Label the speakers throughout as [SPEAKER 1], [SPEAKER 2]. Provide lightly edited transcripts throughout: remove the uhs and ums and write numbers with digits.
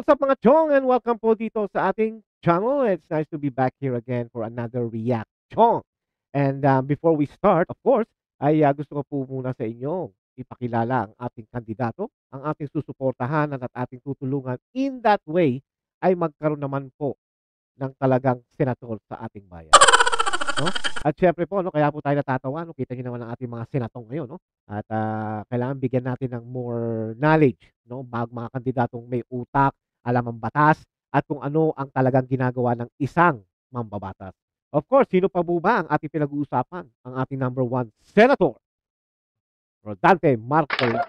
[SPEAKER 1] what's up mga chong and welcome po dito sa ating channel. It's nice to be back here again for another reaction. And before we start, of course, ay gusto ko po muna sa inyo ipakilala ang ating kandidato, ang ating susuportahan at ating tutulungan. In that way, ay magkaroon naman po ng talagang senador sa ating bayan. No? At syempre po, no, kaya po tayo natatawa, no? Kita niyo naman ang ating mga senatong ngayon, no? At kailangan bigyan natin ng more knowledge, no? Mga kandidatong may utak, alam ang batas, at kung ano ang talagang ginagawa ng isang mambabatas. Of course, sino pa po ba ang ating pinag-uusapan? Ang ating number one senator, Rodante Marcoleta.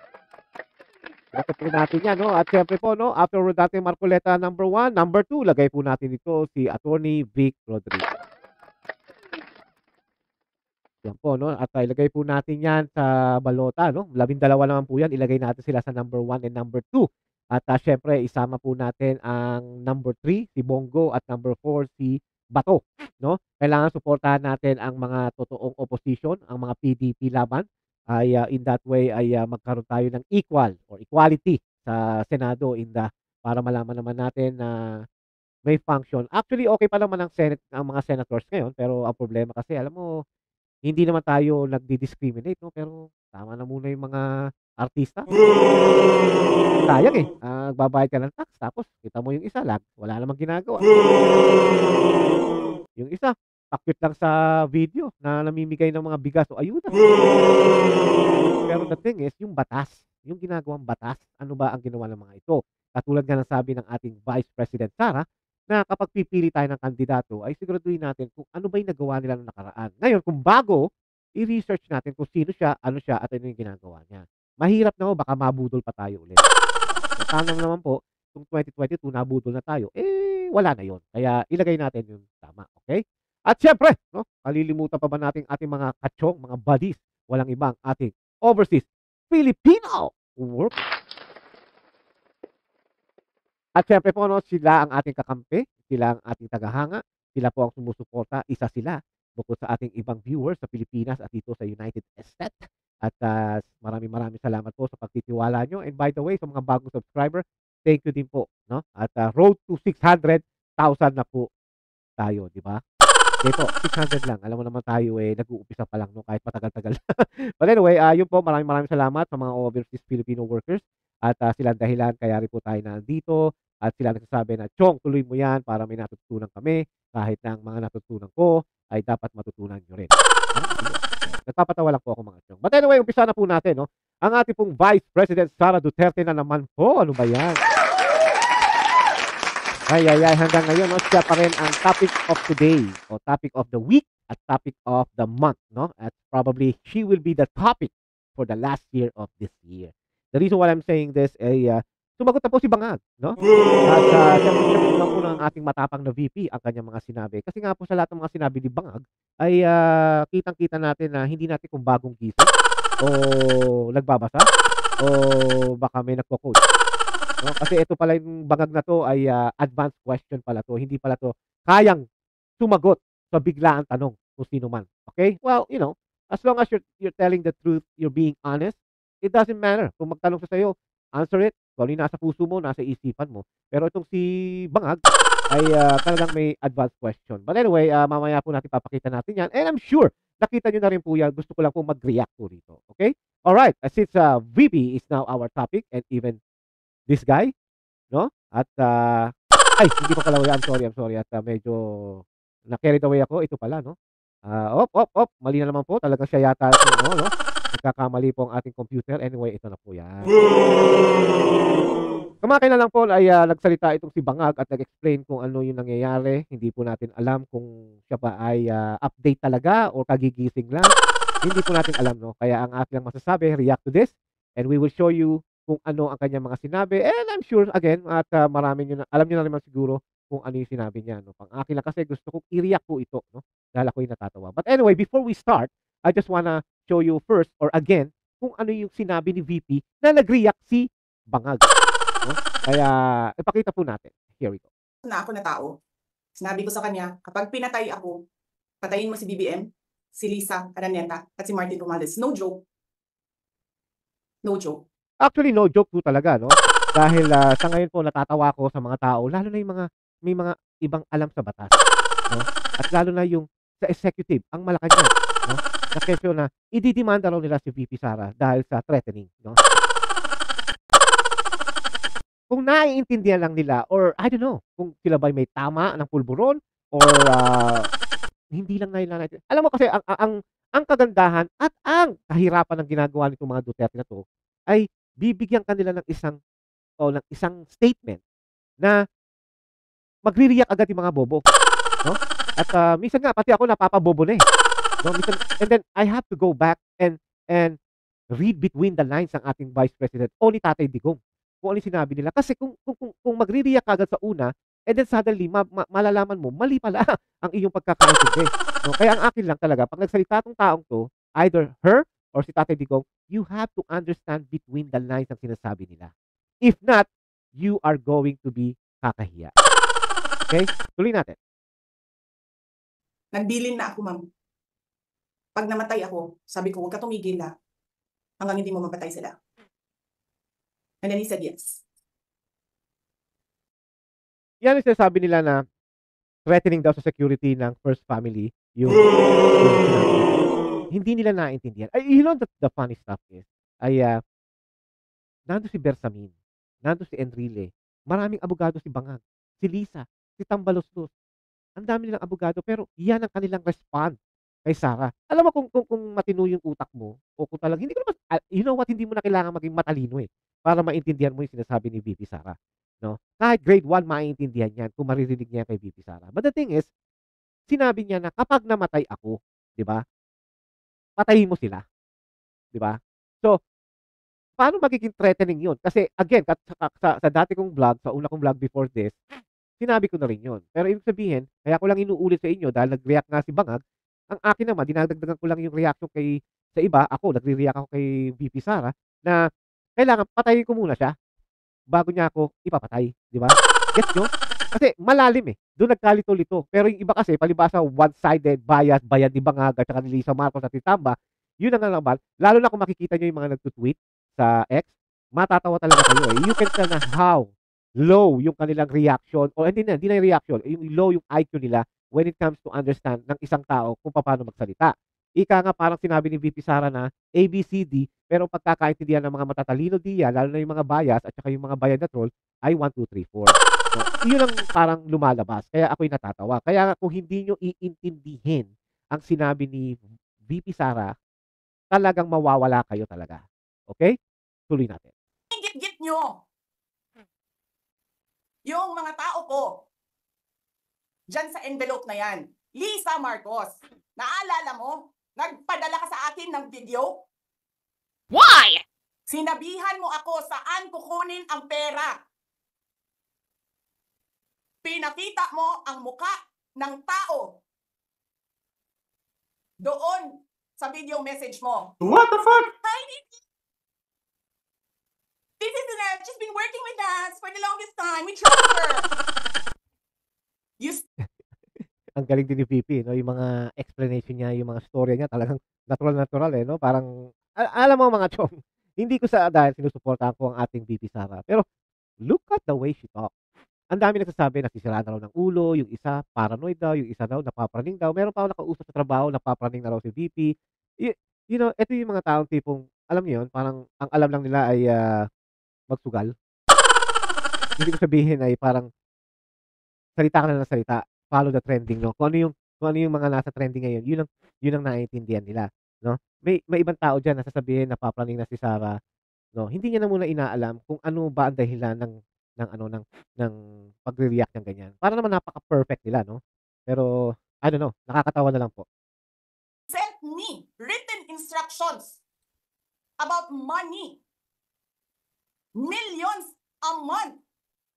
[SPEAKER 1] Ito po natin yan, no? At syempre po, no, after Rodante Marcoleta number one, number two, lagay po natin dito si Attorney Vic Rodriguez. Yan po, no? At ilagay po natin yan sa balota, no? 12 naman po yan. Ilagay natin sila sa number 1 and number 2. At syempre, isama po natin ang number 3, si Bongo, at number 4, si Bato. No? Kailangan suportahan natin ang mga totoong opposition, ang mga PDP laban. Ay in that way, ay magkaroon tayo ng equal or equality sa Senado para malaman naman natin na may function. Actually, okay pa naman ang mga senators ngayon, pero ang problema kasi, alam mo, hindi naman tayo nagdi-discriminate 'no, pero tama na muna yung mga artista. Sayang, nagbabayad ka ng tax tapos kita mo yung isa wala namang ginagawa. Yung isa, pa-cute lang sa video na namimigay ng mga bigas o ayuda. Pero the thing is, yung batas, yung ginagawang batas, ano ba ang ginawa ng mga ito? Katulad nga ng sabi ng ating Vice President Sara, na kapag pipili tayo ng kandidato ay siguraduhin natin kung ano ba yung nagawa nila noong nakaraan. Ngayon, kung bago, i-research natin kung sino siya, at ano yung ginagawa niya. Mahirap na ho, baka mabudol pa tayo ulit. So, sana naman po, kung 2022 nabudol na tayo, wala na yon. Kaya ilagay natin yung tama, okay? At syempre, no, kalilimutan pa ba natin ating mga kachong, mga buddies, walang ibang ating overseas Filipino work. At syempre po, no, sila ang ating kakampi, sila ang ating tagahanga, sila po ang sumusuporta, isa sila bukod sa ating ibang viewers sa Pilipinas at dito sa United States. At maraming salamat po sa pagtitiwala nyo. And by the way, sa mga bagong subscriber, thank you din po. No? At road to 600,000 na po tayo, di ba? Dito, 600 lang. Alam mo naman tayo nag-uumpisa pa lang no, kahit matagal-tagal. But anyway, yun po, maraming salamat sa mga overseas Filipino workers. At sila dahilan kaya rin po tayo nandito. At sila nagsasabi na, Chong, tuloy mo yan para may natutunan kami. Kahit na ang mga natutunan ko ay dapat matutunan nyo rin. Nagpapatawa lang po ako mga Chong. But anyway, umpisa na po natin. No? Ang ating pong Vice President Sara Duterte na naman po. Ano ba yan? Hanggang ngayon, no, siya pa rin ang topic of today o topic of the week at topic of the month, no? At probably she will be the topic for the last year of this year. The reason why I'm saying this ay sumagot na po si Bangag, no? At siyempre po ng ating matapang na VP ang kanyang mga sinabi. Kasi nga po sa lahat ng mga sinabi ni Bangag ay kitang-kita natin na hindi natin kung bagong gising o nagbabasa o baka may nagko-coach. No? Kasi ito pala yung bangag na to ay advanced question pala to. Hindi pala to kayang sumagot sa biglaang tanong kung sino man. Okay? Well, you know, as long as you're telling the truth, you're being honest, it doesn't matter. Kung magtanong sa sa'yo, answer it. Kung ano yung nasa puso mo, nasa isipan mo. Pero itong si Bangag ay talagang may advanced question. But anyway, mamaya po natin papakita natin yan. And I'm sure, nakita nyo na rin po yan. Gusto ko lang po mag-react po rito. Okay? Alright, since VP is now our topic and even this guy, no? At ay hindi pa pala I'm sorry at medyo na-carried away ako. Ito pala, no? Mali na naman po. Talagang siya yata no? Nagkakamali po ang ating computer. Anyway, ito na po yan. Kamakailan lang po ay nagsalita itong si Bangag at nag-explain kung ano yung nangyayari. Hindi po natin alam kung siya ba ay update talaga o kagigising lang. Hindi po natin alam, no? Kaya ang ating masasabi, react to this and we will show you kung ano ang kanyang mga sinabi. And I'm sure, again, at alam nyo na naman siguro kung ano yung sinabi niya. No? Pang-akin lang kasi gusto kong i-react po ito. No? Dahil ako yung natatawa. But anyway, before we start, I just wanna show you first or again kung ano yung sinabi ni VP na nag-react si Bangag. No? Kaya ipakita po natin. Here we go.
[SPEAKER 2] Na ako na tao. Sinabi ko sa kanya, kapag pinatay ako, patayin mo si BBM, si Lisa Araneta, at si Martin Romales. No joke. No joke.
[SPEAKER 1] Actually, no joke po talaga, no? Dahil, sa ngayon po natatawa ako sa mga tao lalo na yung mga may mga ibang alam sa batas, 'no? At lalo na yung sa executive, ang Malacanang, 'no? Na kesyo na ididemanda raw nila si VP Sara dahil sa threatening, 'no? Kung naiintindihan lang nila or I don't know, kung sila ba'y may tama ng pulburon or, hindi lang nila alam mo kasi ang kagandahan at ang kahirapan ng ginagawa nitong mga Duterte na 'to ay bibigyan ka nila ng isang statement na magre-react agad yung mga bobo, 'no? At, minsan nga pati ako napapabobo na, eh, 'no? Minsan and then I have to go back and read between the lines ng ating Vice President o ni Tatay Digong, kung ano yung sinabi nila. Kasi kung magre-react ka agad sa una and then suddenly malalaman mo mali pala ang iyong pagkakaintindi, 'no? Kaya ang akin lang talaga 'pag nagsalita 'tong taong 'to, either her or si Tatay Digong, you have to understand between the lines ang sinasabi nila. If not, you are going to be kakahiya. Okay, tuloy natin.
[SPEAKER 2] Nagbilin na ako, ma'am. Pag namatay ako, sabi ko, huwag ka tumigil hanggang hindi mo mapatay sila. And then he said yes.
[SPEAKER 1] Yan ang sinasabi nila na threatening daw sa security ng first family yung hindi nila naiintindihan. Ay, you know the funny stuff is, ay, nandun si Bersamin, nandun si Enrile, maraming abogado si Bangag, si Lisa, si Tambaloslos. Ang dami nilang abogado pero yan ang kanilang respond kay Sara. Alam mo kung matino yung utak mo o kung talagang hindi ko naman you know what, hindi mo na kailangan maging matalino, eh, para maintindihan mo yung sinasabi ni VP Sara, 'no? Kahit grade 1 maiintindihan yan kung maririnig niya kay VP Sara. But the thing is, sinabi niya na kapag namatay ako, 'di ba, patayin mo sila, 'di ba? So, paano magiging threatening yun? Kasi again, sa dati kong vlog, sa una kong vlog before this, sinabi ko na rin yun. Pero ibig sabihin, kaya ko lang inuulit sa inyo dahil nag-react nga si Bangag, ang akin naman dinadagdagan ko lang yung reaction sa iba, ako nagre-react ako kay VP Sara na kailangan patayin ko muna siya bago niya ako ipapatay, 'di ba? Gets niyo? Kasi malalim, eh, dun nagkalito-lito. Pero yung iba kasi palibhasa one-sided bias, bayad ni Bangag at saka ni Lisa Marcos at ni Tamba, yun ang naman, lalo na kung makikita niyo yung mga nagtu-tweet sa X, matatawa talaga kayo, eh. You can tell na how low yung kanilang reaction o hindi na yung reaction, yung low yung IQ nila when it comes to understand ng isang tao kung paano magsalita. Ika nga parang sinabi ni VP Sara na ABCD, pero pagkakaintindihan ng mga matatalino diyan, lalo na yung mga bias at saka yung mga bayad na troll, ay 1, 2, 3, 4. So, yun ang parang lumalabas. Kaya ako'y natatawa. Kaya nga kung hindi nyo iintindihin ang sinabi ni VP Sara, talagang mawawala kayo talaga. Okay? Tuloy natin.
[SPEAKER 2] Git-git nyo yung mga tao ko dyan sa envelope na yan. Lisa Marcos, naalala mo? Nagpadala ka sa akin ng video?
[SPEAKER 3] Why?
[SPEAKER 2] Sinabihan mo ako saan kukunin ang pera. Pinakita mo ang muka ng tao doon sa video message mo.
[SPEAKER 4] What the fuck?
[SPEAKER 2] This is she's been working with us for the longest time. We trust her. You
[SPEAKER 1] Ang galing din ni VP, no? Yung mga explanation niya, yung mga storya niya talagang natural, eh, no? Parang alam mo mga chong, hindi ko dahil sinusuportahan ko ang ating VP Sara. Pero look at the way she talk. Ang dami nagsasabi nasisiraan na raw ng ulo, yung isa paranoid daw, yung isa daw napapraning daw. Meron pa ako nakausap sa trabaho, napapraning na raw si VP. You know, ito yung mga taong tipong, alam niyo yun, parang ang alam lang nila ay magsugal. Hindi ko sabihin ay parang salita ka na ng salita, follow the trending, 'no? Kung ano yung mga nasa trending ngayon, yun ang naiintindihan nila, 'no? May ibang tao diyan na sasabihin napapraning na si Sara, 'no? Hindi niya na muna inaalam kung ano ba ang dahilan ng pagre-react niyang ganyan. Para naman napaka-perfect nila, 'no? Pero I don't know, nakakatawa na lang po.
[SPEAKER 2] sent me written instructions about money. Millions a month.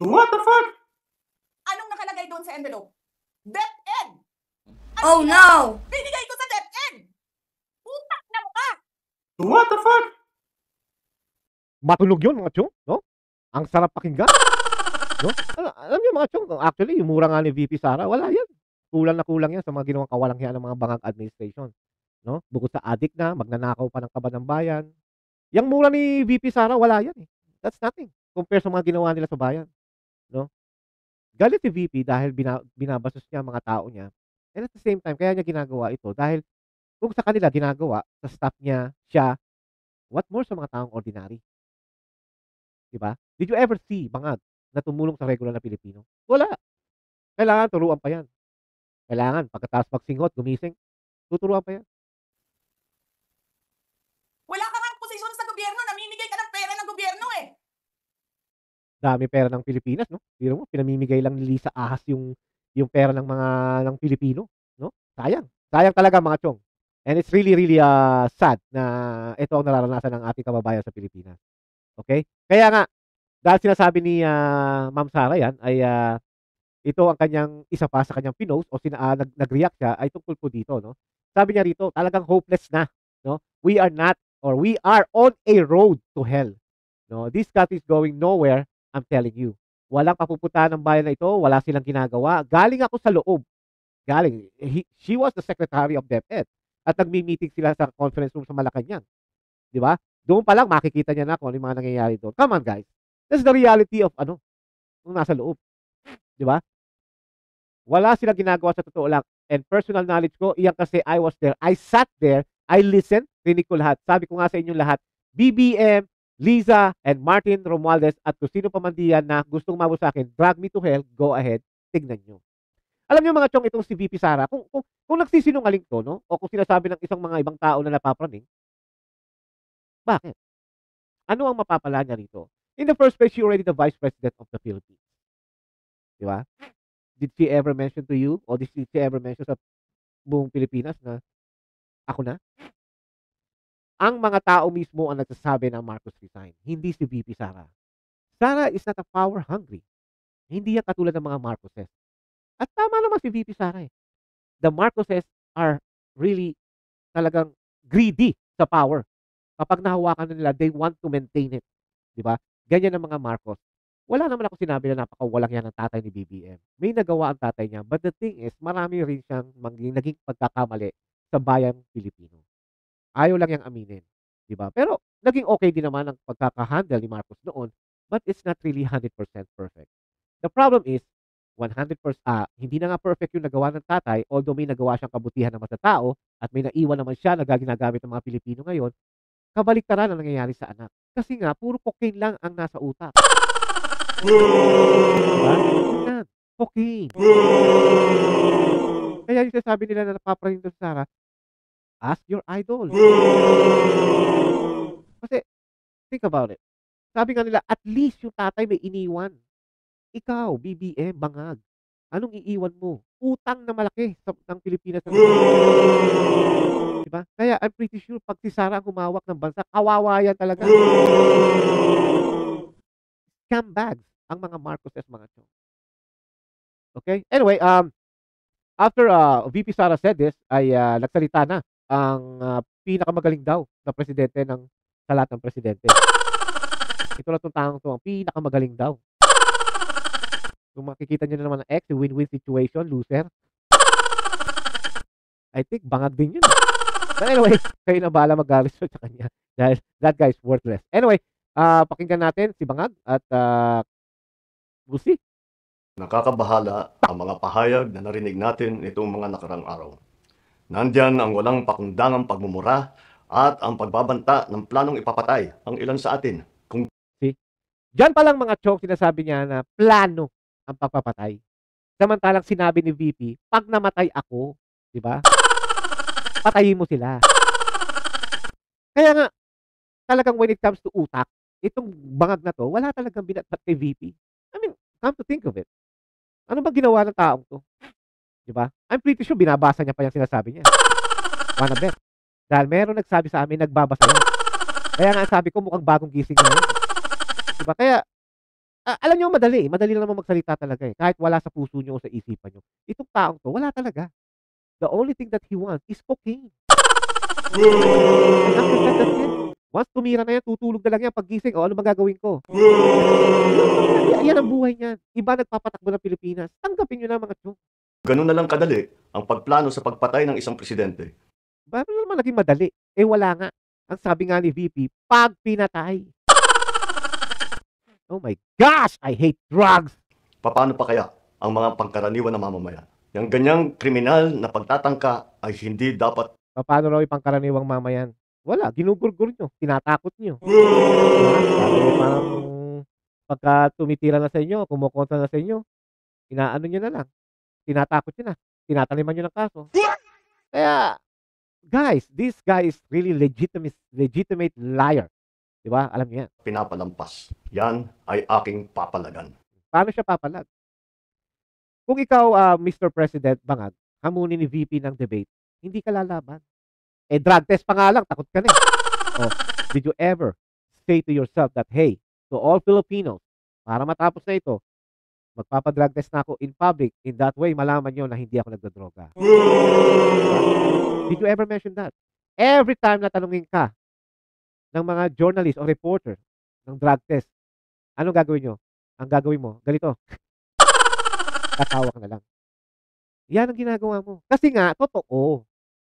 [SPEAKER 4] What the fuck?
[SPEAKER 2] Anong nakalagay doon sa envelope? DepEd.
[SPEAKER 3] Oh no!
[SPEAKER 2] Binigay ko sa DepEd. Utak na mukha.
[SPEAKER 4] What the fuck?
[SPEAKER 1] Matulog yun mga chong, 'no? Ang sarap pakinggan, 'no? Alam niyo mga chong, actually yung mura nga ni VP Sara, wala yan. Kulang na kulang yan sa mga ginawang kawalang-hiya ng mga Bangag administration, 'no? Bukod sa adik na, magnanakaw pa ng kaban ng bayan. Yang mura ni VP Sara wala yan, eh. That's nothing. compare sa mga ginawa nila sa bayan, no? Galit si VP dahil binabastos niya ang mga tao niya. And at the same time, kaya niya ginagawa ito dahil kung sa kanila ginagawa, sa staff niya, siya, what more sa mga taong ordinary, 'di ba? Did you ever see bangag na tumulong sa regular na Pilipino? Wala. Kailangan turuan pa 'yan. Kailangan pagkatapos magsingot, gumising, tuturuan pa 'yan.
[SPEAKER 2] Wala ka ngang posisyon sa gobyerno, namimigay ka ng pera ng gobyerno eh.
[SPEAKER 1] Dami pera ng Pilipinas, no? Biro mo pinamimigay lang ni Lisa Ahas yung pera ng mga ng Pilipino, no? Sayang. Sayang talaga mga chong. And it's really, really, sad na ito ang nararanasan ng ating kababayan sa Pilipinas. Okay? Kaya nga, dahil sinasabi ni, Ma'am Sara yan ay, ito ang kanyang isa pa sa kanyang pinost o nag-react siya ay tungkol po dito, no? Sabi niya rito, talagang hopeless na, no? We are on a road to hell, no? This country is going nowhere, I'm telling you. Walang papupuntahan ng bayan na ito, wala silang ginagawa. Galing ako sa loob. She was the Secretary of DepEd at nagmi-meeting sila sa conference room sa Malacanang, 'di ba? Doon pa lang makikita niya na kung ano yung mga nangyayari doon. Come on, guys. That's the reality of kung nasa loob, 'di ba? Wala silang ginagawa sa totoo lang. And personal knowledge ko, iyan kasi I was there. I sat there, I listened, rinig ko lahat. Sabi ko nga sa inyong lahat, BBM, Liza, and Martin Romualdez at kung sino pa man diyan na gustong umabot sa akin, drag me to hell, go ahead, tignan nyo. Alam niyo mga chong, itong si VP Sara, kung nagsisinungaling to, no? O kung sinasabi ng isang mga ibang tao na napapraning, bakit? Ano ang mapapala niya rito? In the first place, she already the Vice President of the Philippines. Di ba? Did she ever mention to you or did she ever mention sa buong Pilipinas na ako na? Ang mga tao mismo ang nagsasabi ng Marcos resign, hindi si VP Sara. Sara is not a power hungry. Hindi yan katulad ng mga Marcoses. At tama naman si VP Sara eh. The Marcoses are really talagang greedy sa power. Kapag nahawakan na nila, they want to maintain it. Di ba? Ganyan ang mga Marcos. Wala naman ako sinabi na napakawalang yan ng tatay ni BBM. May nagawa ang tatay niya. But the thing is, marami rin siyang naging pagkakamali sa bayang Pilipino. Ayaw lang yang aminin. Di ba? Pero naging okay din naman ang pagkakahandle ni Marcos noon. But it's not really 100% perfect. The problem is, 100%, hindi na nga perfect yung nagawa ng tatay, although may nagawa siyang kabutihan naman sa tao, at may naiwan naman siya na ginagamit ng mga Pilipino ngayon, kabaliktaran ang nangyayari sa anak. Kasi nga, puro cocaine lang ang nasa utak. Diba? Yan, cocaine. Kaya yung sasabi nila na napapraning doon sa Sara, ask your idol. Kasi, think about it. Sabi nga nila, at least yung tatay may iniwan. Ikaw, BBM, bangag. Anong iiwan mo? Utang na malaki ng Pilipinas. Diba? Kaya I'm pretty sure pag si Sara ang humawak ng bansa, kawawa yan talaga. Scumbags ang mga Marcoses, mga chong. Okay? Anyway, after VP Sara said this, ay nagsalita na ang pinakamagaling daw na presidente sa lahat ng presidente. Ito na itong taong ito, ang pinakamagaling daw. Kung makikita nyo na naman ang X, win-win situation, loser. I think bangag din yun. But anyway, kayo na bahala mag-research sa kanya. Dahil that guy is worthless. Anyway, pakinggan natin si Bangag at we'll see.
[SPEAKER 5] Nakakabahala ang mga pahayag na narinig natin itong mga nakarang araw. Nandyan ang walang pakundangang pagmumura at ang pagbabanta ng planong ipapatay ang ilan sa atin.
[SPEAKER 1] Diyan pa lang mga chok, sinasabi niya na plano ang pagpapatay. Samantalang sinabi ni VP, pag namatay ako, di ba? Patayin mo sila. Kaya nga, talagang when it comes to utak, itong bangag na to, wala talagang binatbat kay VP. I mean, come to think of it. Ano ba ginawa ng taong to? Di ba? I'm pretty sure binabasa niya pa yung sinasabi niya. Wanna bet? Dahil meron nagsabi sa amin, nagbabasa niya. Kaya nga sabi ko, mukhang bagong gising na yun. Diba? Kaya, alam nyo, madali lang naman magsalita talaga eh. Kahit wala sa puso nyo o sa isipan nyo. Itong taong to, wala talaga. The only thing that he wants is cocaine. And after that, that's it. Once tumira na yan, tutulog na lang yan pag-gising. O, ano bang gagawin ko? Yan ang buhay niyan. Iba nagpapatakbo ng Pilipinas. Tanggapin nyo na mga chong.
[SPEAKER 5] Ganun na lang kadali ang pagplano sa pagpatay ng isang presidente.
[SPEAKER 1] Paano naman naging madali? Eh wala nga. Ang sabi nga ni VP, pag pinatay. Oh my gosh, I hate drugs.
[SPEAKER 5] Paano pa kaya ang mga pangkaraniwan na mamamayan? Yung ganyang kriminal na pagtatangka ay hindi dapat
[SPEAKER 1] Paano raw yung pangkaraniwang mamayan? Wala, ginugurgur nyo, tinatakot nyo. Sabi parang pagka tumitira na sa inyo, kumukontra na sa inyo, inaano nyo na lang, tinatakot nyo na, tinataliman nyo ng kaso. Kaya, guys, this guy is really legitimate liar. Di ba? Alam niyo yan.
[SPEAKER 5] pinapalampas. Yan ay aking papalagan.
[SPEAKER 1] Paano siya papalag? Kung ikaw, Mr. President Bangag, hamunin ni VP ng debate, hindi ka lalaban. Eh, drug test pa nga lang, takot ka na eh. Oh, did you ever say to yourself that, hey, to all Filipinos, para matapos na ito, magpapadrug test na ako in public. In that way, malaman nyo na hindi ako nagdodroga. Did you ever mention that? Every time na tanungin ka ng mga journalist o reporter ng drug test, anong gagawin nyo? Ang gagawin mo, ganito. Tatawa ka na lang. Yan ang ginagawa mo. Kasi nga, totoo.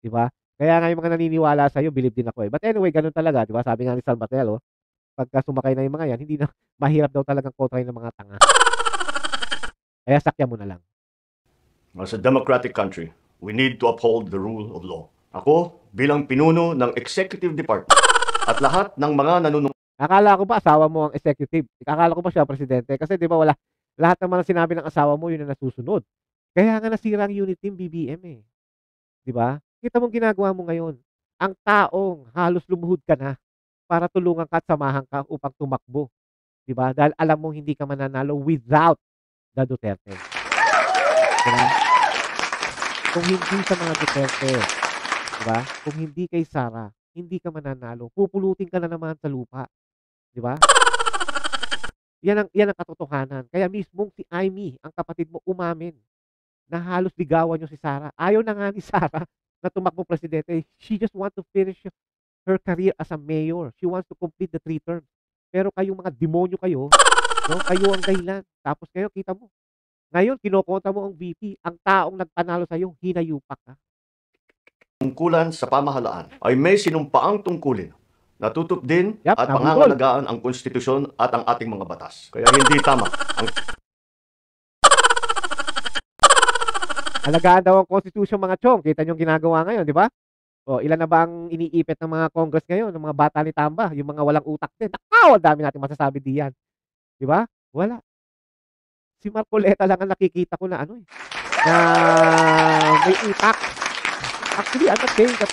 [SPEAKER 1] Di ba? Kaya nga yung mga naniniwala sa'yo, believe din ako eh. But anyway, ganun talaga. Di ba? Sabi nga ni San Mateo, pagka sumakay na yung mga yan, hindi na, mahirap daw talagang kontrahin ng mga tanga. Kaya sakya mo na lang.
[SPEAKER 5] As a democratic country, we need to uphold the rule of law. Ako, bilang pinuno ng Executive Department at lahat ng mga nanunungkulan
[SPEAKER 1] Akala ko ba asawa mo ang executive? Akala ko ba siya presidente? Kasi di ba wala, lahat ng mga sinabi ng asawa mo, yun ang nasusunod. Kaya nga nasira ang unit team BBM eh. Di ba? Kita mong ginagawa mo ngayon. Ang taong halos lumuhod ka na para tulungan ka at samahan ka upang tumakbo. Di ba? Dahil alam mong hindi ka mananalo without the Duterte. Di ba? Kung hindi sa mga Duterte, di ba? Kung hindi kay Sara, hindi ka mananalo. Pupulutin ka na naman sa lupa. Di ba? Yan ang katotohanan. Kaya mismong si Amy, ang kapatid mo, umamin na halos ligawan niyo si Sara. Ayaw na nga ni Sara na tumakbo presidente. She just want to finish her career as a mayor. She wants to complete the 3 terms. Pero kayong mga demonyo kayo, no? Kayo ang dahilan. Tapos kayo, kita mo. Ngayon, kinokontra mo ang VP. Ang taong nagpanalo sa'yo, hinayupak ka.
[SPEAKER 5] sa pamahalaan ay may sinumpaang tungkulin. Natutup din
[SPEAKER 1] Yap,
[SPEAKER 5] at
[SPEAKER 1] nabudol.
[SPEAKER 5] pangangalagaan ang konstitusyon at ang ating mga batas. Kaya hindi tama ang
[SPEAKER 1] Alagaan daw ang constitution mga chong. Kita niyo ang ginagawa ngayon, di ba? O, ilan na ba ang iniipit ng mga Congress ngayon, ng mga bata ni Tamba, yung mga walang utak din. Nakaw, ang dami natin masasabi diyan. Di ba? Wala. Si Marcoleta lang ang nakikita ko na ano eh, na may utak. Actually, I'm not saying that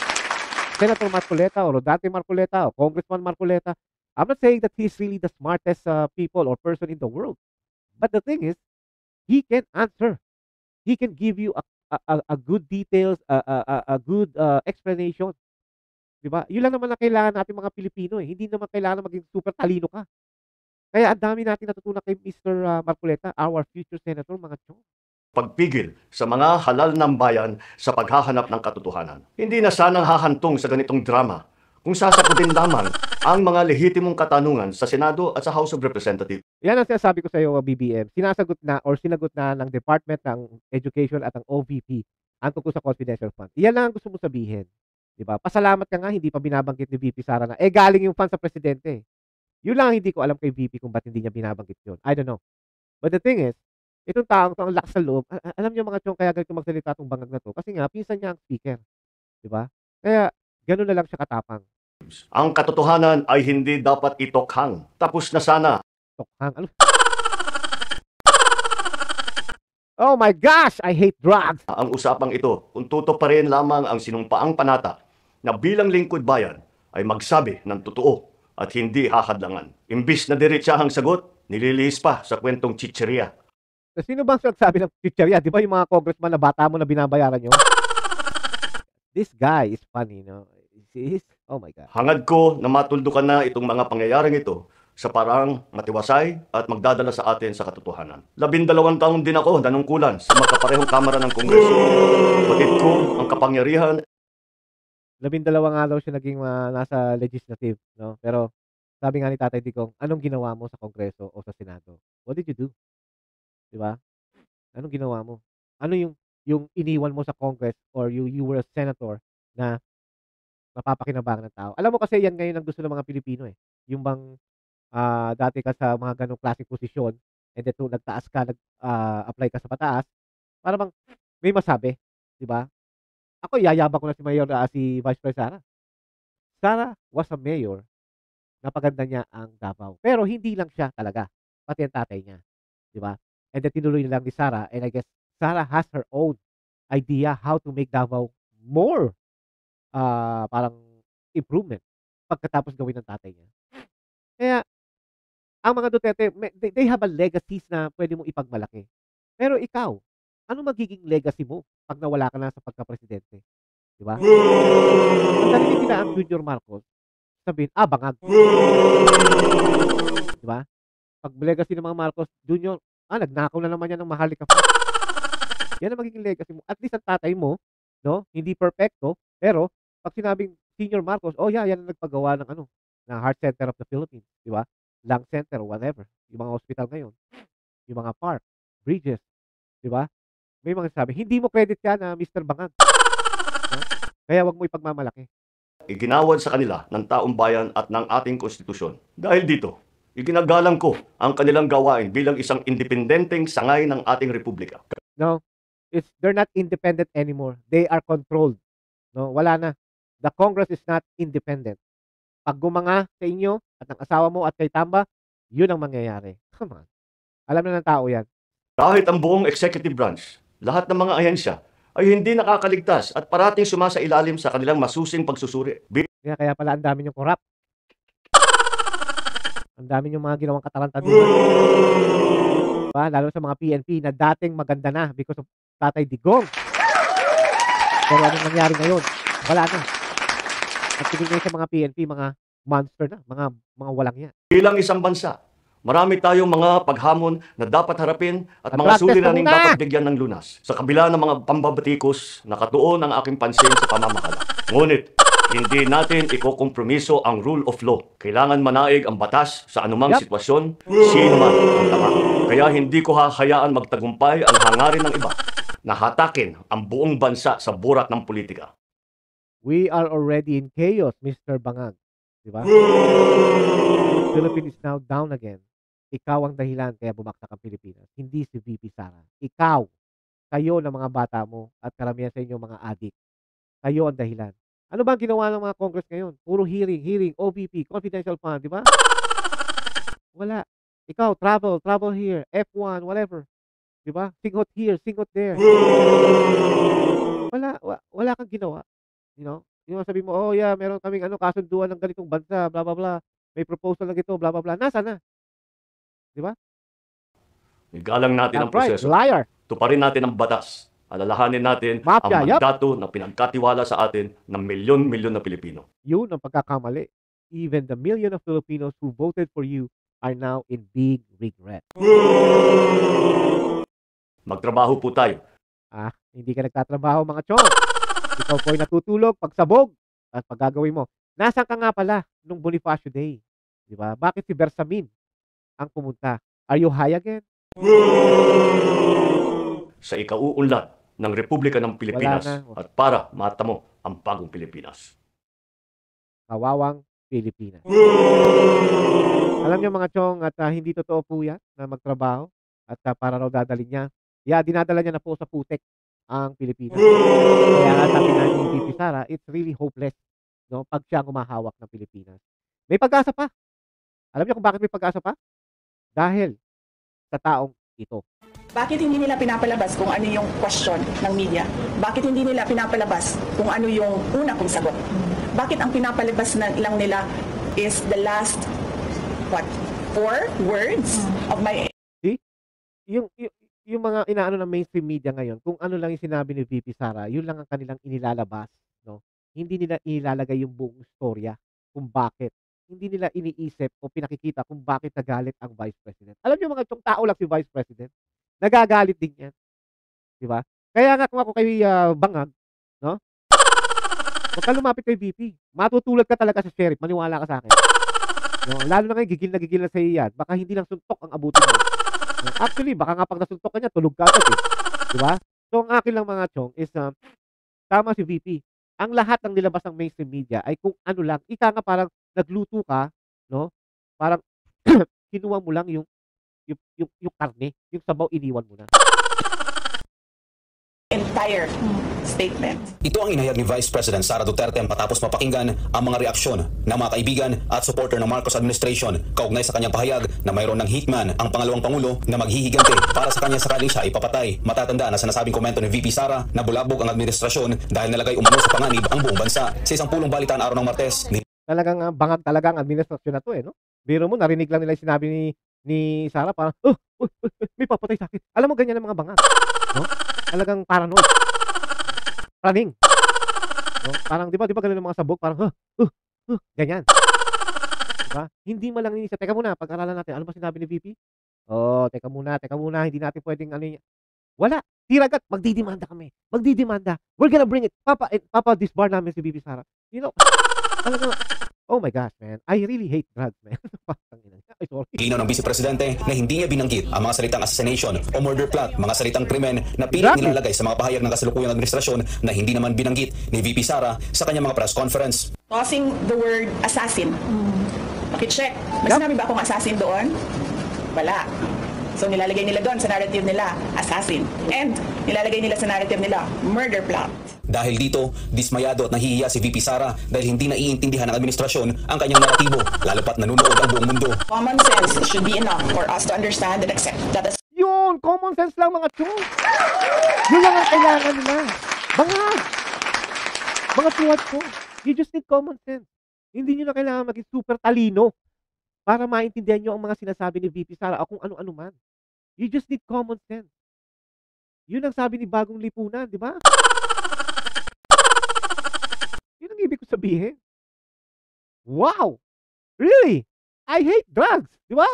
[SPEAKER 1] Senator Marcoleta or Rodante Marcoleta or Congressman Marcoleta, I'm not saying that he's really the smartest people or person in the world. But the thing is, he can answer. He can give you a good details, a good explanation. Diba? Yun lang naman ang kailangan natin mga Pilipino eh. Hindi naman kailangan maging super talino ka. Kaya ang dami natin natutunan kay Mr. Marcoleta, our future senator, mga chong.
[SPEAKER 5] pagpigil sa mga halal ng bayan sa paghahanap ng katotohanan. Hindi na sanang hahantong sa ganitong drama kung sasagutin lamang ang mga lehitimong katanungan sa Senado at sa House of Representatives.
[SPEAKER 1] Yan ang sinasabi ko sa iyo, BBM. Sinasagot na or sinagot na ng Department ng Education at ng OVP ang tungkol sa confidential fund. Yan lang ang gusto mo sabihin. Diba? Pasalamat ka nga, hindi pa binabanggit ni VP Sara na, galing yung fund sa presidente. Yun lang ang hindi ko alam kay VP kung ba't hindi niya binabanggit yun. I don't know. But the thing is, itong taong to ang lakas ng loob. Alam niyo mga chong, kaya ganito magsalita itong bangag na to. Kasi nga, pinsan niya ang speaker. Diba? Kaya, ganun na lang siya katapang.
[SPEAKER 5] Ang katotohanan ay hindi dapat itokhang. Tapos na sana
[SPEAKER 1] Tokhang. Ano? Oh my gosh! I hate drugs!
[SPEAKER 5] ang usapang ito kung tutuparin lamang ang sinumpaang panata na bilang lingkod bayan ay magsabi ng totoo at hindi hahadlangan. Imbis na diretsahang sagot, nililihis pa sa kwentong chicheria.
[SPEAKER 1] Sino bang nagsabi ng chicherya? Di ba yung mga congressman na bata mo na binabayaran nyo? This guy is funny, no? Oh my God.
[SPEAKER 5] Hangad ko na matuldukan na itong mga pangyayaring ito sa parang matiwasay at magdadala sa atin sa katotohanan. 12 taon din ako nanungkulan sa magkaparehong kamara ng Kongreso. Batid ko ang kapangyarihan
[SPEAKER 1] 12 nga daw siya naging nasa legislative, no? Pero sabi nga ni Tatay Digong, anong ginawa mo sa Kongreso o sa Senado? What did you do? Di ba? Anong ginawa mo? Ano yung iniwan mo sa Congress or you were a senator na mapapakinabangan ng tao? Alam mo kasi yan ngayon ang gusto ng mga Pilipino eh. Yung bang dati ka sa mga gano'ng klaseng posisyon and then nung nagtaas ka, apply ka sa pataas, para bang may masabi, 'di ba? Ako yayabang ko na si Vice President Sara. Sara was a mayor, napaganda niya ang Davao. Pero hindi lang siya talaga, pati ang tatay niya, 'di ba? And then tinuloy na lang ni Sara and I guess Sara has her own idea how to make Davao more, parang improvement pagkatapos gawin ng tatay niya. Kaya ang mga Duterte they have a legacies na puwede mong ipagmalaki. Pero ikaw, ano magiging legacy mo 'pag nawala ka na sa pagkapresidente, 'di ba? Ang narinig nila ang Junior Marcos, sabihin, bangag, 'di ba? 'Pag legacy ng mga Marcos Junior, nagnakaw na naman yan ng Maharlika Fund. Yan ang magiging legacy mo. At least ang tatay mo, 'no, hindi perpekto, pero 'pag sinabing Senior Marcos, yeah, yan ang nagpagawa ng ng Heart Center of the Philippines, 'di ba? Lung Center, whatever, yung mga ospital ngayon, yung mga park, bridges, 'di ba? May mga sabi, hindi mo credit yan, Mr. Bangag, 'no? Kaya 'wag mo ipagmamalaki.
[SPEAKER 5] Iginawad sa kanila ng taong bayan at ng ating konstitusyon. Dahil dito, iginagalang ko ang kanilang gawain bilang isang independenteng sangay ng ating republika.
[SPEAKER 1] No, they're not independent anymore. They are controlled. No, wala na. The Congress is not independent. Pag gumanga sa inyo at ng asawa mo at kay Tamba, yun ang mangyayari. Come on. Alam na ng tao yan.
[SPEAKER 5] Kahit ang buong executive branch, lahat ng mga ahensya, ay hindi nakakaligtas at parating sumasailalim sa kanilang masusing pagsusuri.
[SPEAKER 1] Kaya pala ang dami yung corrupt. Ang dami yung mga ginawang katarantaduhan. Diba? Lalo sa mga PNP na dating maganda na because of Tatay Digong. Pero anong nangyari ngayon? Wala na. At tingin ngayon sa mga PNP, mga monster na, mga walang yan.
[SPEAKER 5] Bilang isang bansa, marami tayong mga paghamon na dapat harapin at mga
[SPEAKER 1] Practice
[SPEAKER 5] suliraning
[SPEAKER 1] mo muna!
[SPEAKER 5] dapat bigyan ng lunas. Sa kabila ng mga pambabatikos, nakatuon ang aking pansin sa pamamahala. Ngunit, hindi natin ikokompromiso ang rule of law. Kailangan manaig ang batas sa anumang sitwasyon, sino man ang tama. Kaya hindi ko hahayaan magtagumpay ang hangarin ng iba na hatakin ang buong bansa sa burak ng politika.
[SPEAKER 1] We are already in chaos, Mr. Bangag. Diba? Philippines is now down again. Ikaw ang dahilan kaya bumaksak ang Pilipinas. Hindi si VP Sara. Ikaw. Kayo na mga bata mo at karamihan sa inyo mga adik. Kayo ang dahilan. Ano ba ang ginawa ng mga Congress ngayon? Puro hearing, OVP, confidential fund, di ba? Wala. Ikaw, travel here, F1, whatever. Di ba? Singot here, singot there. Wala kang ginawa. You know? Yung sabi mo, yeah, meron kaming kasunduan ng ganitong bansa, blah, blah, blah. May proposal na gito, blah, blah, blah. Nasaan na? Di ba?
[SPEAKER 5] Igalang natin ang proseso.
[SPEAKER 1] Liar.
[SPEAKER 5] Tuparin natin ang batas. Alalahanin natin
[SPEAKER 1] Mafia,
[SPEAKER 5] ang mandato na pinagkatiwala sa atin ng milyon-milyon na Pilipino.
[SPEAKER 1] Yun ang pagkakamali. Even the million of Filipinos who voted for you are now in big regret.
[SPEAKER 5] Magtrabaho po tayo.
[SPEAKER 1] Hindi ka nagtatrabaho mga chong. Ikaw po ay natutulog, pagsabog, at paggagawin mo. Nasaan ka nga pala nung Bonifacio Day? Di ba? Bakit si Bersamin ang pumunta? Are you high again?
[SPEAKER 5] Sa ikauunlad ng Republika ng Pilipinas at para matamo ang bagong Pilipinas.
[SPEAKER 1] Kawawang Pilipinas. Alam niyo mga chong at hindi totoo po yan na magtrabaho at para raw dadalhin niya. Dinadala niya na po sa putek ang Pilipinas. Kaya nga sabi nga ni VP Sara, it's really hopeless, no? Pag siya humahawak ng Pilipinas. May pag-asa pa. Alam niyo kung bakit may pag-asa pa? Dahil sa taong ito.
[SPEAKER 2] Bakit hindi nila pinapalabas kung ano yung question ng media? Bakit hindi nila pinapalabas kung ano yung una kong sagot? Bakit ang pinapalabas lang nila is the last, 4 words of my...
[SPEAKER 1] See? Yung mga inaano ng mainstream media ngayon, kung ano lang yung sinabi ni VP Sara, yun lang ang kanilang inilalabas. No? Hindi nila inilalagay yung buong storya kung bakit. Hindi nila iniisip o pinakikita kung bakit nagalit ang Vice President. Alam niyo mga itong tao lang si Vice President, nagagalit din yan. Di ba? Kaya nga kung ako kay Bangag, no? Huwag ka lumapit kay VP. Matutulad ka talaga sa sheriff. Maniwala ka sa akin. No? Lalo na ngayon, gigil na sa iyo yan. Baka hindi lang suntok ang abutin mo. No? Actually, baka nga pag nasuntok ka niya, tulog ka agad eh. Di ba? So, ang akin lang mga chong is, tama si VP. Ang lahat ng nilabas ng mainstream media ay kung ano lang. Ika nga parang nagluto ka, no? Parang kinuha mo lang yung karne, yung sabaw iniwan mo na.
[SPEAKER 2] Entire statement.
[SPEAKER 6] Ito ang inihayag ni Vice President Sara Duterte matapos mapakinggan ang mga reaksyon ng mga kaibigan at supporter ng Marcos administration kaugnay sa kanyang pahayag na mayroon ng hitman ang pangalawang pangulo na maghihigante para sa kanya sakaling siya ipapatay. Matatanda na sa nasabing komento ni VP Sara na bulabog ang administrasyon dahil nalagay umano sa panganib ang buong bansa. Sa isang pulong balitaan araw ng Martes,
[SPEAKER 1] Talagang bangag talaga ang administrasyon na to, no? Biro mo, narinig lang nila yung sinabi ni Sara, parang, may papatay sa akin. Alam mo, ganyan ang mga bangag. No? Talagang paranoid. Praning. No? Parang, di ba ganun ang mga sabog? Parang, ganyan. Diba? Hindi mo lang inisip. Teka muna, pag-aralan natin. Ano ba sinabi ni VP? Teka muna. Hindi natin pwedeng wala. Tiragat. Magdidemanda kami. We're gonna bring it. Papa disbar namin si VP Sara. You know, talaga, oh my gosh, man. I really hate drugs, man. Ay, sorry.
[SPEAKER 6] Linaw ng Vice Presidente na hindi niya binanggit ang mga salitang assassination o murder plot, mga salitang krimen na pilit nilalagay sa mga pahayag ng kasalukuyang administrasyon na hindi naman binanggit ni VP Sara sa kanyang mga press conference.
[SPEAKER 2] Tossing the word assassin. Pakicheck. May sinabi ba akong assassin doon? Wala. So nilalagay nila doon sa narrative nila, assassin. And nilalagay nila sa narrative nila, murder plot.
[SPEAKER 6] Dahil dito, dismayado at nahihiya si VP Sara dahil hindi naiintindihan ng administrasyon ang kanyang naratibo, lalo pat nanunood ang buong mundo.
[SPEAKER 2] Common sense should be enough for us to understand and accept that as
[SPEAKER 1] Yun, common sense lang mga chong. Yun lang ang kailangan nila. Mga tuwad ko. You just need common sense. Hindi nyo na kailangan maging super talino para maintindihan nyo ang mga sinasabi ni VP Sara o kung ano-ano man. You just need common sense. Yun ang sabi ni Bagong Lipunan, di ba? Yun ang ibig ko sabihin. Wow! Really? I hate drugs, di ba?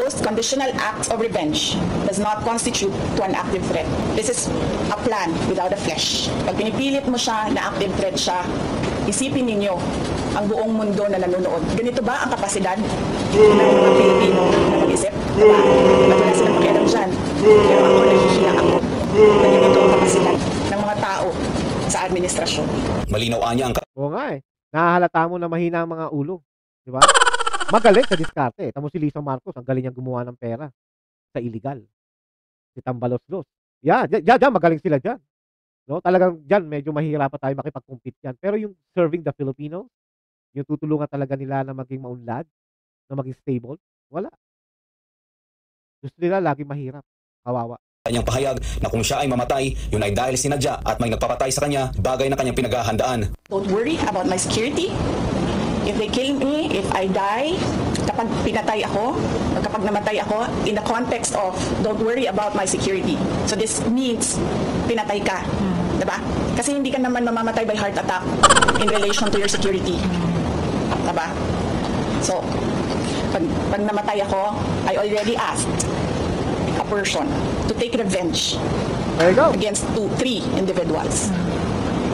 [SPEAKER 2] supposed conditional acts of revenge does not constitute to an active threat. This is a plan without a flesh. Pag pinipilit mo siya na active threat siya, isipin ninyo ang buong mundo na nanonood. Ganito ba ang kapasidad ng mga Pilipino na mag-isip? Diba? Ba't wala silang pakialam dyan? Pero ako nahihiya ako na ganito ang kapasidad ng mga tao sa administrasyon.
[SPEAKER 6] Malinaw anya ang
[SPEAKER 1] Oo nga eh. Nahahalata mo na mahina ang mga ulo. Di ba? Magaling sa diskarte. Tamo si Lisa Marcos, ang galing niyang gumawa ng pera sa illegal. Si Tambalos-Los. Diyan, magaling sila dyan. No? Talagang dyan, medyo mahihirapan tayo makipag-compete yan. Pero yung serving the Filipinos, yung tutulungan talaga nila na maging maunlad, na maging stable, wala. Gusto nila lagi mahirap. Kawawa.
[SPEAKER 6] kanyang pahayag na kung siya ay mamatay, yun ay dahil sinadya at may nagpapatay sa kanya, bagay na kanyang pinaghahandaan.
[SPEAKER 2] Don't worry about my security. If they kill me, if I die, kapag pinatay ako, or kapag namatay ako, in the context of don't worry about my security. So this means pinatay ka. Diba? Kasi hindi ka naman mamamatay by heart attack in relation to your security. Diba? So, pag namatay ako, I already asked a person to take revenge
[SPEAKER 1] There you go.
[SPEAKER 2] against 3 individuals.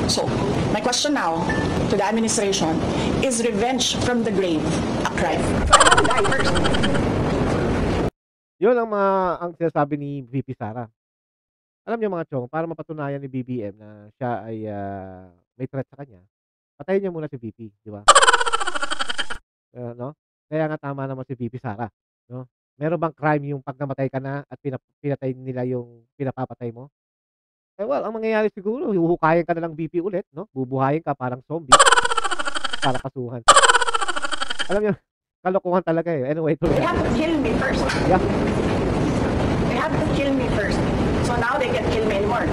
[SPEAKER 2] So, my question now to the administration, is revenge from the grave a crime? So I have to die first.
[SPEAKER 1] Yun ang sinasabi ni VP Sara. Alam niyo mga chong, para mapatunayan ni BBM na siya ay may threat sa kanya, patayin niya muna si VP, di ba? No? Kaya nga tama naman si VP Sara, no? Meron bang crime yung pag namatay ka na at pinatay nila yung pinapapatay mo? Eh well, ang mangyayari siguro, huhukayin ka na lang VP ulit, no? Bubuhayin ka parang zombie para kasuhan. Alam niyo, kalokohan talaga eh. Anyway, tuloy.
[SPEAKER 2] They have to kill me first.
[SPEAKER 1] Yeah.
[SPEAKER 2] They have to kill me first. So now they can't kill me anymore.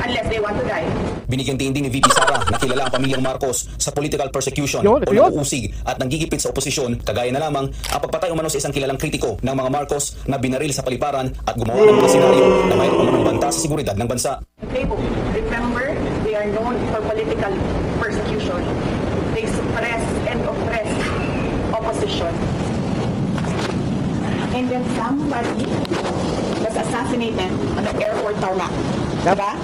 [SPEAKER 2] Unless they want to die.
[SPEAKER 6] Binigyan din ni VP Sara na kilala ang pamilyang Marcos sa political persecution
[SPEAKER 1] Yun.
[SPEAKER 6] o nauusig at nanggigipit sa oposisyon, kagaya na lamang ang pagpatay umano sa isang kilalang kritiko ng mga Marcos na binaril sa paliparan at gumawa ng mga senaryo na mayroon umanong banta sa seguridad ng bansa.
[SPEAKER 2] Remember, they are known for political persecution. They suppress and oppress opposition. And then somebody was assassinated on the airport tarmac. Diba?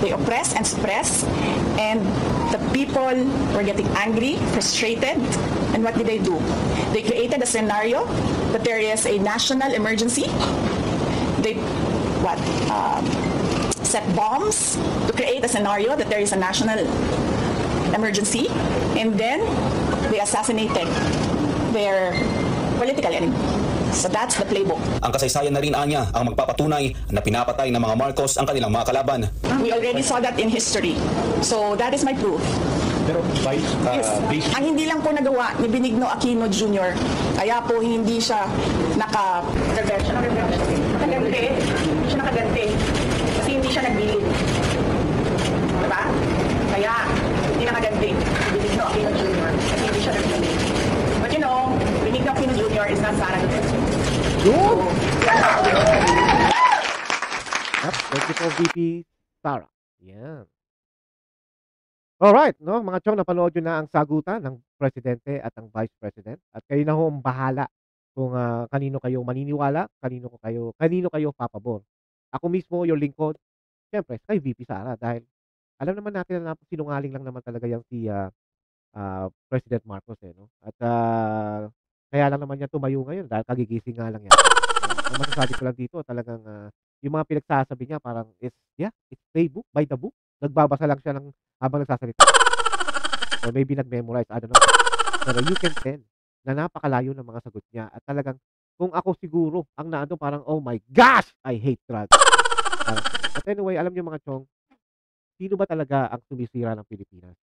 [SPEAKER 2] They oppress and suppress, and the people were getting angry, frustrated, and what did they do? They created a scenario that there is a national emergency. They set bombs to create a scenario that there is a national emergency, and then they they assassinated their political enemy. So that's the playbook.
[SPEAKER 6] Ang kasaysayan na rin anya ang magpapatunay na pinapatay ng mga Marcos ang kanilang mga kalaban.
[SPEAKER 2] We already saw that in history. So that is my proof.
[SPEAKER 7] Pero Vice, based
[SPEAKER 2] Ang hindi lang po nagawa ni Benigno Aquino Jr., kaya po hindi siya nakaganti. Hindi siya nakaganti. Kasi hindi siya nagbilin. Diba? Kaya hindi nakaganti si Benigno Aquino Jr. Kasi hindi siya nagbilin. But you know, Benigno Aquino Jr. is not Sara Duterte.
[SPEAKER 1] Yun! Yep, thank you po, VP Sara. Yan. Alright, no, mga chong, napanood nyo na ang sagutan ng Presidente at ang Vice President. At kayo na ho ang bahala kung kanino kayo maniniwala, kanino kayo papabor. Ako mismo, yung lingkod, siyempre, kay VP Sara. Dahil alam naman natin na sinungaling lang naman talaga yung si President Marcos. No? At kaya lang naman niya tumayo ngayon dahil kagigising nga lang yan. Ang masasabi ko lang dito, talagang yung mga pinagsasabi niya parang it's playbook, by the book. Nagbabasa lang siya ng habang nagsasalita. Or maybe nag-memorize, I don't know. Pero you can tell na napakalayo ng mga sagot niya. At talagang, kung ako siguro, ang naano parang, oh my gosh, I hate drugs. But anyway, alam niyo mga chong, sino ba talaga ang sumisira ng Pilipinas?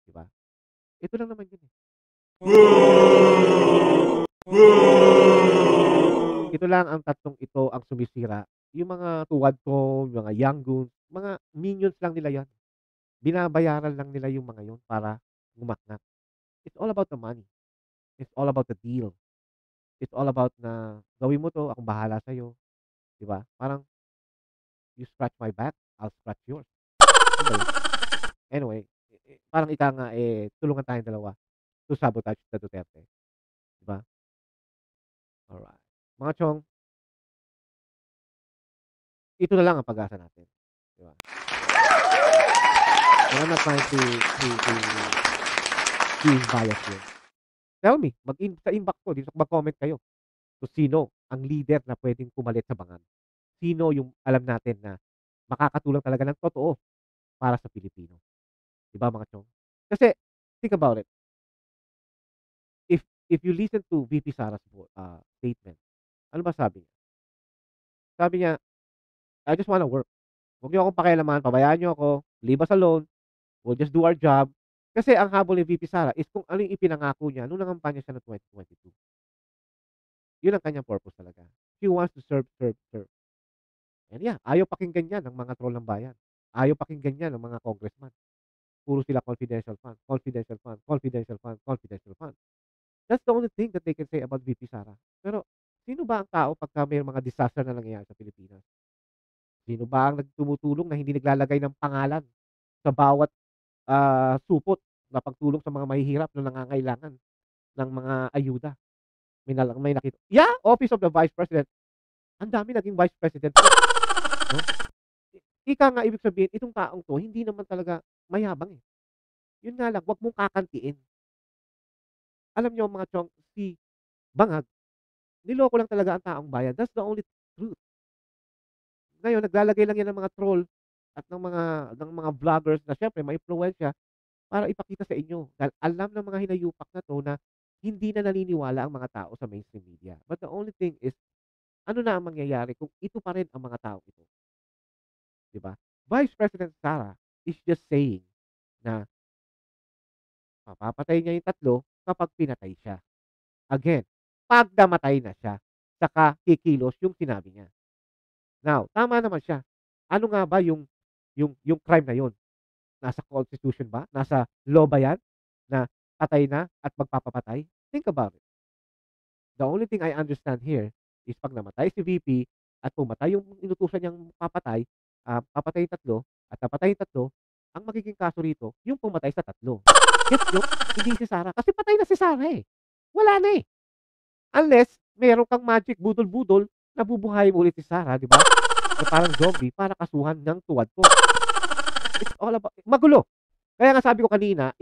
[SPEAKER 1] Diba? Ito lang naman yun eh. Ito lang ang tatlong ito ang sumisira. Yung mga tuwad ko, yung mga young goons, mga minions lang nila yan. Binabayaran lang nila yung mga yun para gumaknak. It's all about the money. It's all about the deal. It's all about na gawin mo to, akong bahala sa'yo. Diba? Parang, you scratch my back, I'll scratch yours. Anyway, parang ika nga, tulungan tayong dalawa to sabotage the Duterte. Diba? Alright. Mga chong, ito na lang ang pag-asa natin. Diba? And I'm not trying to be biased here. Tell me, sa inbox ko, dito mag-comment kayo. So, sino ang leader na pwedeng pumalit sa bangan? Sino yung alam natin na makakatulong talaga ng totoo para sa Pilipino? Diba mga chong? Kasi, think about it. If you listen to VP Sara's statement, ano ba sabi niya? Sabi niya, I just wanna work. Huwag niyo akong pakialaman, pabayaan niyo ako, leave us alone, we'll just do our job. Kasi ang habol ni VP Sara is kung ano yung ipinangako niya nung nangampanya siya noong 2022. Yun ang kanyang purpose talaga. She wants to serve. And yeah, ayaw pakinggan yan ng mga troll ng bayan. Ayaw pakinggan yan ng mga congressman. Puro sila confidential fund. That's the only thing that they can say about VP Sara. Pero, sino ba ang tao pagka may mga disaster na nangyayari sa Pilipinas? Sino ba ang tumutulong na hindi naglalagay ng pangalan sa bawat supot na pagtulong sa mga mahihirap na nangangailangan ng mga ayuda? May nakita. Yeah, Office of the Vice President. Ang dami naging Vice President. No? Ika nga, ibig sabihin, itong taong to, hindi naman talaga mayabang eh. Yun nga lang, wag mong kakantiin. Alam niyo mga chong, si Bangag, niloko lang talaga ang taong bayan. That's the only truth. Ngayon, naglalagay lang yan ng mga troll at ng mga vloggers na syempre may influensya para ipakita sa inyo. Dahil alam ng mga hinayupak na to na hindi na naniniwala ang mga tao sa mainstream media. But the only thing is, ano na ang mangyayari kung ito pa rin ang mga tao ito? Diba? Vice President Sara is just saying na papapatay niya yung tatlo kapag pinatay siya. Again, pag namatay na siya, saka kikilos yung sinabi niya. Now, tama naman siya. Ano nga ba yung crime na yun? Nasa constitution ba? Nasa law ba yan? Na patay na at magpapapatay? Think about it. The only thing I understand here is pag namatay si VP at pumatay yung inutusan niyang papatay yung tatlo at napatay yung tatlo, ang magiging kaso rito, yung pumatay sa tatlo. Gets nyo? Hindi si Sara. Kasi patay na si Sara eh. Wala na eh. Unless, meron kang magic budol-budol, nabubuhay mo ulit si Sara, di ba? Na parang zombie para kasuhan ng tuwad ko. It's all about, magulo. Kaya nga sabi ko kanina,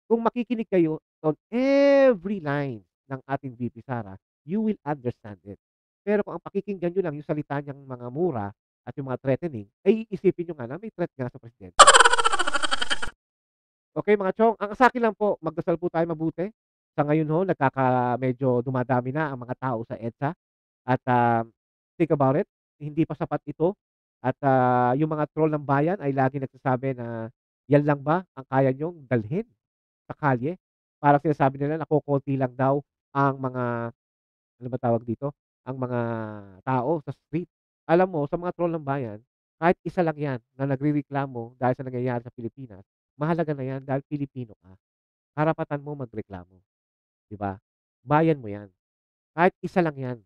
[SPEAKER 1] kung makikinig kayo on every line ng ating VP Sara, you will understand it. Pero kung ang pakikinggan nyo lang yung salita niyang mga mura at yung mga threatening, ay iisipin nyo nga na may threat nga sa presidente. Okay mga chong, ang sa akin lang po, magdasal po tayo mabuti Sa ngayon ho, medyo dumadami na ang mga tao sa EDSA at, think about it, hindi pa sapat ito at, yung mga troll ng bayan ay laging nagsasabi na, "Yan lang ba ang kaya niyong dalhin sa kalye?" Parang sinasabi nila na kokonti lang daw ang mga, ano ba tawag dito, ang mga tao sa street. Alam mo sa mga troll ng bayan, kahit isa lang 'yan na nagrereklamo dahil sa nangyayari sa Pilipinas, mahalaga na 'yan dahil Pilipino ka. Karapatan mo magreklamo, 'di ba? Bayan mo 'yan, kahit isa lang 'yan.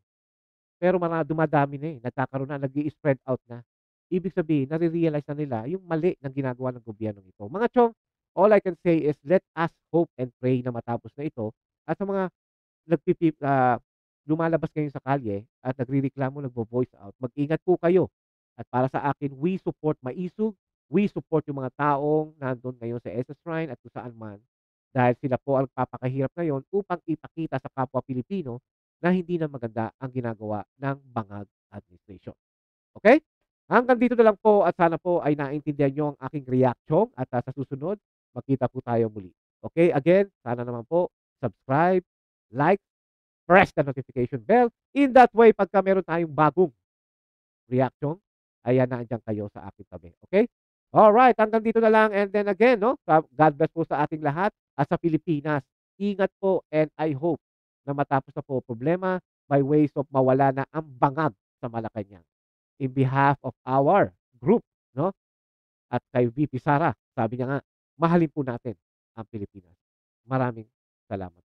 [SPEAKER 1] Pero dumadami na, nagkakaroon na, nag-i-spread out na. Ibig sabihin nare-realize na nila yung mali ng ginagawa ng gobyernong ito. Mga chong, all I can say is let us hope and pray na matapos na ito at sa mga lumalabas ngayon sa kalye at nagrereklamo, nagvo-voice out, mag-ingat po kayo. At para sa akin, we support Maisog, we support yung mga taong nandun ngayon sa SS Shrine at kung saan man dahil sila po ang papakahirap ngayon upang ipakita sa kapwa Pilipino na hindi na maganda ang ginagawa ng Bangag Administration. Okay? Hanggang dito na lang po at sana po ay naintindihan nyo ang aking reaction at sa susunod, magkita po tayo muli. Okay? Again, sana naman po, subscribe, like, press the notification bell. In that way, pagka meron tayong bagong reaction, ayan na andyan kayo sa aking tabi. Okay? Alright, hanggang dito na lang. And then again, no, God bless po sa ating lahat at sa Pilipinas. Ingat po and I hope na matapos na po problema by ways of mawala na ang bangag sa Malacanang. In behalf of our group, no? At kay VP Sara, sabi niya nga, mahalin po natin ang Pilipinas. Maraming salamat.